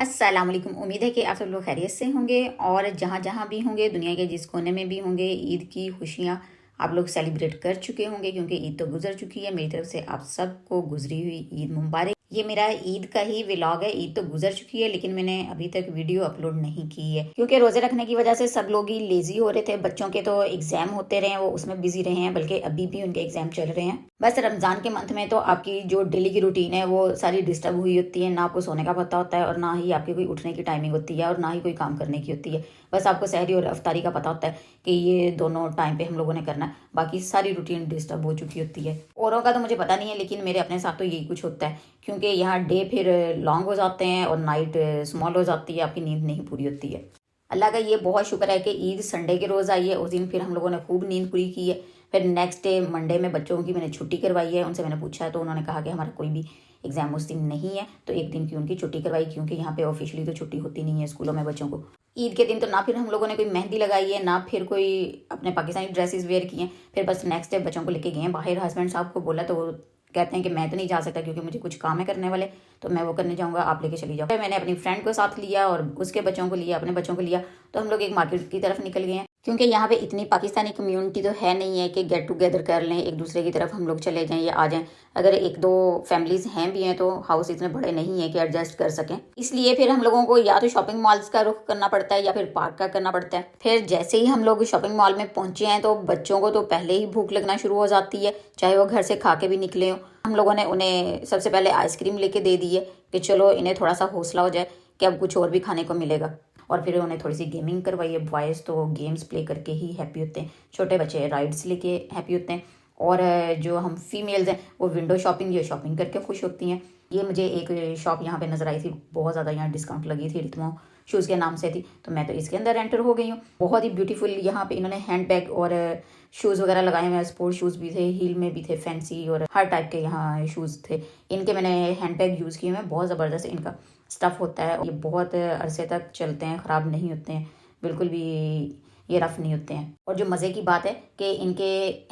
अस्सलाम वालेकुम। उम्मीद है कि आप सब लोग खैरियत से होंगे और जहाँ जहाँ भी होंगे, दुनिया के जिस कोने में भी होंगे, ईद की खुशियाँ आप लोग सेलिब्रेट कर चुके होंगे क्योंकि ईद तो गुजर चुकी है। मेरी तरफ से आप सबको गुजरी हुई ईद मुबारक। ये मेरा ईद का ही व्लॉग है। ईद तो गुजर चुकी है लेकिन मैंने अभी तक वीडियो अपलोड नहीं की है क्योंकि रोजे रखने की वजह से सब लोग ही लेजी हो रहे थे। बच्चों के तो एग्जाम होते रहे हैं, वो उसमें बिजी रहे हैं, बल्कि अभी भी उनके एग्जाम चल रहे हैं। बस रमजान के मंथ में तो आपकी जो डेली की रूटीन है वो सारी डिस्टर्ब हुई होती है। ना आपको सोने का पता होता है और ना ही आपकी कोई उठने की टाइमिंग होती है और ना ही कोई काम करने की होती है। बस आपको सहरी और अफ्तारी का पता होता है कि ये दोनों टाइम पे हम लोगों ने करना है, बाकी सारी रूटीन डिस्टर्ब हो चुकी होती है। औरों का तो मुझे पता नहीं है लेकिन मेरे अपने साथ तो यही कुछ होता है क्योंकि यहाँ डे फिर लॉन्ग हो जाते हैं और नाइट स्मॉल हो जाती है, आपकी नींद नहीं पूरी होती है। अल्लाह का ये बहुत शुक्र है कि ईद संडे के रोज़ आई है। उस दिन फिर हम लोगों ने खूब नींद पूरी की है। फिर नेक्स्ट डे मंडे में बच्चों की मैंने छुट्टी करवाई है। उनसे मैंने पूछा है तो उन्होंने कहा कि हमारा कोई भी एग्जाम उस दिन नहीं है, तो एक दिन की उनकी छुट्टी करवाई क्योंकि यहाँ पे ऑफिशियली तो छुट्टी होती नहीं है स्कूलों में बच्चों को। ईद के दिन तो ना फिर हम लोगों ने कोई मेहंदी लगाई है, ना फिर कोई अपने पाकिस्तानी ड्रेसेस वेयर किए हैं। फिर बस नेक्स्ट डे बच्चों को लेके गए हैं बाहर। हस्बैंड साहब को बोला तो वो कहते हैं कि मैं तो नहीं जा सकता क्योंकि मुझे कुछ काम है करने वाले, तो मैं वो करने जाऊँगा, आप लेके चली जाओ। फिर मैंने अपनी फ्रेंड को साथ लिया और उसके बच्चों को लिया, अपने बच्चों को लिया, तो हम लोग एक मार्केट की तरफ निकल गए हैं क्योंकि यहाँ पे इतनी पाकिस्तानी कम्युनिटी तो है नहीं है कि गेट टुगेदर कर लें, एक दूसरे की तरफ हम लोग चले जाएं या आ जाएं। अगर एक दो फैमिलीज हैं भी हैं तो हाउस इतने बड़े नहीं है कि एडजस्ट कर सकें। इसलिए फिर हम लोगों को या तो शॉपिंग मॉल्स का रुख करना पड़ता है या फिर पार्क का करना पड़ता है। फिर जैसे ही हम लोग शॉपिंग मॉल में पहुंचे हैं तो बच्चों को तो पहले ही भूख लगना शुरू हो जाती है, चाहे वो घर से खा के भी निकले हो। हम लोगों ने उन्हें सबसे पहले आइसक्रीम लेके दे दी है कि चलो इन्हें थोड़ा सा हौसला हो जाए कि अब कुछ और भी खाने को मिलेगा। और फिर उन्हें थोड़ी सी गेमिंग करवाई है। बॉयज़ तो गेम्स प्ले करके ही हैप्पी होते हैं, छोटे बच्चे राइड्स लेके हैप्पी होते हैं, और जो हम फीमेल्स हैं वो विंडो शॉपिंग या शॉपिंग करके खुश होती हैं। ये मुझे एक शॉप यहाँ पे नज़र आई थी, बहुत ज़्यादा यहाँ डिस्काउंट लगी थी, रिथमो शूज़ के नाम से थी, तो मैं तो इसके अंदर एंटर हो गई हूँ। बहुत ही ब्यूटीफुल यहाँ पे इन्होंने हैंड बैग और शूज़ वगैरह लगाए हुए हैं। स्पोर्ट शूज़ भी थे, हील में भी थे, फैंसी और हर टाइप के यहाँ शूज़ थे। इनके मैंने हैंड बैग यूज़ किए हुए हैं, बहुत ज़बरदस्त इनका स्टफ़ होता है। ये बहुत अरसे तक चलते हैं, ख़राब नहीं होते हैं, बिल्कुल भी ये रफ़ नहीं होते हैं। और जो मज़े की बात है कि इनके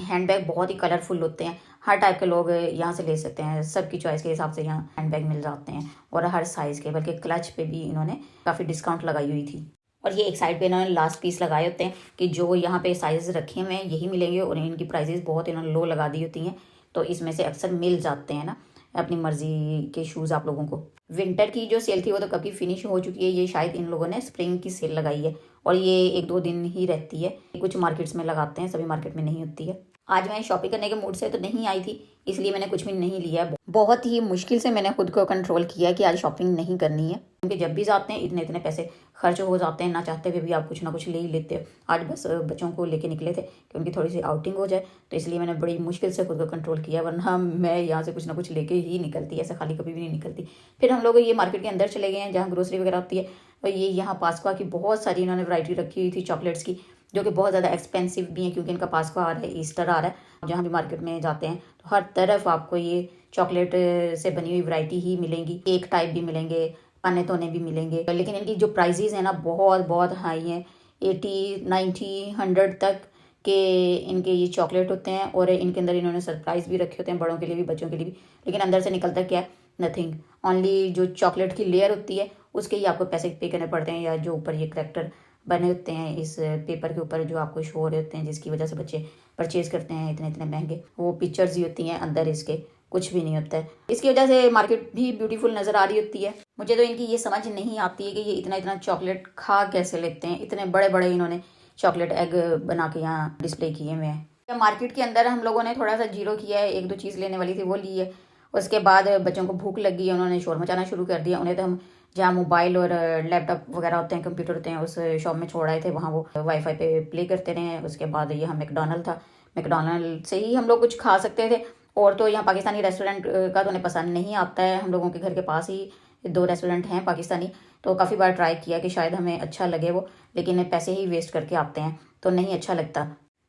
हैंड बैग बहुत ही कलरफुल होते हैं। हर टाइप के लोग यहाँ से ले सकते हैं, सबकी चॉइस के हिसाब से यहाँ हैंड बैग मिल जाते हैं और हर साइज़ के, बल्कि क्लच पे भी इन्होंने काफ़ी डिस्काउंट लगाई हुई थी। और ये एक साइड पे इन्होंने लास्ट पीस लगाए होते हैं कि जो यहाँ पे साइज़ रखे हुए हैं यही मिलेंगे, और इनकी प्राइजेस बहुत इन्होंने लो लगा दी होती हैं, तो इसमें से अक्सर मिल जाते हैं ना अपनी मर्जी के शूज़ आप लोगों को। विंटर की जो सेल थी वो तो कभी फिनिश हो चुकी है। ये शायद इन लोगों ने स्प्रिंग की सेल लगाई है और ये एक दो दिन ही रहती है। कुछ मार्केट्स में लगाते हैं, सभी मार्केट में नहीं होती है। आज मैं शॉपिंग करने के मूड से तो नहीं आई थी, इसलिए मैंने कुछ भी नहीं लिया। बहुत ही मुश्किल से मैंने खुद को कंट्रोल किया कि आज शॉपिंग नहीं करनी है क्योंकि जब भी जाते हैं इतने इतने पैसे खर्च हो जाते हैं, ना चाहते हुए भी आप कुछ ना कुछ ले ही लेते हो। आज बस बच्चों को लेके निकले थे कि उनकी थोड़ी सी आउटिंग हो जाए, तो इसलिए मैंने बड़ी मुश्किल से खुद को कंट्रोल किया, वरना मैं यहाँ से कुछ ना कुछ लेके ही निकलती, ऐसा खाली कभी भी नहीं निकलती। फिर हम लोग ये मार्केट के अंदर चले गए हैं जहाँ ग्रोसरी वगैरह होती है, और ये यहाँ पास्को की बहुत सारी इन्होंने वैरायटी रखी हुई थी चॉकलेट्स की, जो कि बहुत ज़्यादा एक्सपेंसिव भी है क्योंकि इनका पास्को आ रहा है, ईस्टर आ रहा है। जहाँ भी मार्केट में जाते हैं तो हर तरफ आपको ये चॉकलेट से बनी हुई वैरायटी ही मिलेंगी, केक टाइप भी मिलेंगे, पाने तोने भी मिलेंगे। लेकिन इनकी जो प्राइजेज है ना बहुत बहुत हाई हैं, 80, 90, 100 तक के इनके ये चॉकलेट होते हैं। और इनके अंदर इन्होंने सरप्राइज़ भी रखे होते हैं, बड़ों के लिए भी बच्चों के लिए भी। लेकिन अंदर से निकलता क्या है, नथिंग, ओनली जो चॉकलेट की लेयर होती है उसके ही आपको पैसे पे करने पड़ते हैं, या जो ऊपर ये करेक्टर बने होते हैं इस पेपर के ऊपर जो आपको शो हो रहे होते हैं, जिसकी वजह से बच्चे परचेज करते हैं इतने इतने महंगे, वो पिक्चर्स ही होती हैं, अंदर इसके कुछ भी नहीं होता है। इसकी वजह से मार्केट भी ब्यूटीफुल नज़र आ रही होती है। मुझे तो इनकी ये समझ नहीं आती है कि ये इतना इतना चॉकलेट खा कैसे लेते हैं। इतने बड़े बड़े इन्होंने चॉकलेट एग बना के यहाँ डिस्प्ले किए हुए हैं। मार्केट के अंदर हम लोगों ने थोड़ा सा जीरो किया है, एक दो चीज़ लेने वाली थी वो ली है। उसके बाद बच्चों को भूख लगी है, उन्होंने शोर मचाना शुरू कर दिया। उन्हें तो हम जहाँ मोबाइल और लैपटॉप वगैरह होते हैं, कंप्यूटर होते हैं, उस शॉप में छोड़ आए थे, वहाँ वो वाईफाई पे प्ले करते रहे। उसके बाद यहाँ मैकडोनल्ड था, मैकडोनल्ड से ही हम लोग कुछ खा सकते थे। और तो यहाँ पाकिस्तानी रेस्टोरेंट का तो उन्हें पसंद नहीं आता है। हम लोगों के घर के पास ही दो रेस्टोरेंट हैं पाकिस्तानी, तो काफ़ी बार ट्राई किया कि शायद हमें अच्छा लगे वो, लेकिन पैसे ही वेस्ट करके आते हैं तो नहीं अच्छा लगता।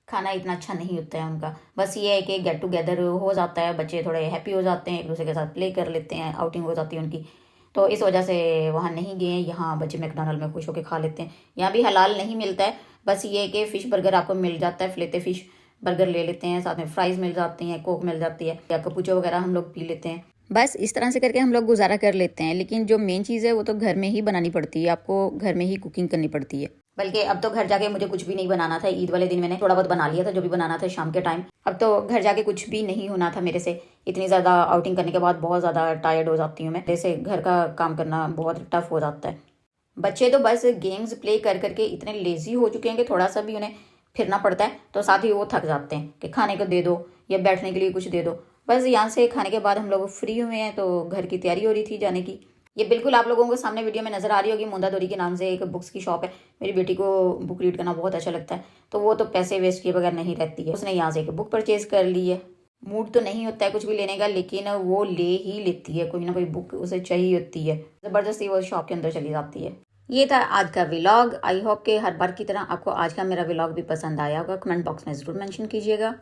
खाना इतना अच्छा नहीं होता है उनका। बस ये है कि गेट टुगेदर हो जाता है, बच्चे थोड़े हैप्पी हो जाते हैं, एक दूसरे के साथ प्ले कर लेते हैं, आउटिंग हो जाती है उनकी, तो इस वजह से वहाँ नहीं गए हैं। यहाँ बच्चे मैकडोनल्ड में खुश होकर खा लेते हैं। यहाँ भी हलाल नहीं मिलता है, बस ये है कि फ़िश बर्गर आपको मिल जाता है, फिलेते फ़िश बर्गर ले लेते हैं, साथ में फ्राइज़ मिल जाती हैं, कोक मिल जाती है, या कपूचो वगैरह हम लोग पी लेते हैं। बस इस तरह से करके हम लोग गुजारा कर लेते हैं, लेकिन जो मेन चीज़ है वो तो घर में ही बनानी पड़ती है, आपको घर में ही कुकिंग करनी पड़ती है। बल्कि अब तो घर जाके मुझे कुछ भी नहीं बनाना था। ईद वाले दिन मैंने थोड़ा बहुत बना लिया था जो भी बनाना था शाम के टाइम। अब तो घर जाके कुछ भी नहीं होना था मेरे से। इतनी ज़्यादा आउटिंग करने के बाद बहुत ज़्यादा टायर्ड हो जाती हूँ मैं, जैसे घर का काम करना बहुत टफ हो जाता है। बच्चे तो बस गेम्स प्ले कर करके इतने लेजी हो चुके हैं कि थोड़ा सा भी उन्हें फिरना पड़ता है तो साथ ही वो थक जाते हैं कि खाने को दे दो या बैठने के लिए कुछ दे दो। बस यहाँ से खाने के बाद हम लोग फ्री हुए हैं तो घर की तैयारी हो रही थी जाने की। ये बिल्कुल आप लोगों को सामने वीडियो में नज़र आ रही होगी, मुंदादोरी के नाम से एक बुक्स की शॉप है। मेरी बेटी को बुक रीड करना बहुत अच्छा लगता है, तो वो तो पैसे वेस्ट किए बगैर नहीं रहती है। उसने यहाँ से एक बुक परचेज कर ली है। मूड तो नहीं होता है कुछ भी लेने का, लेकिन वो ले ही लेती है, कोई ना कोई बुक उसे चाहिए होती है, ज़बरदस्ती वो शॉप के अंदर चली जाती है। ये था आज का व्लॉग। आई होप कि हर बार की तरह आपको आज का मेरा व्लॉग भी पसंद आया होगा। कमेंट बॉक्स में ज़रूर मेंशन कीजिएगा।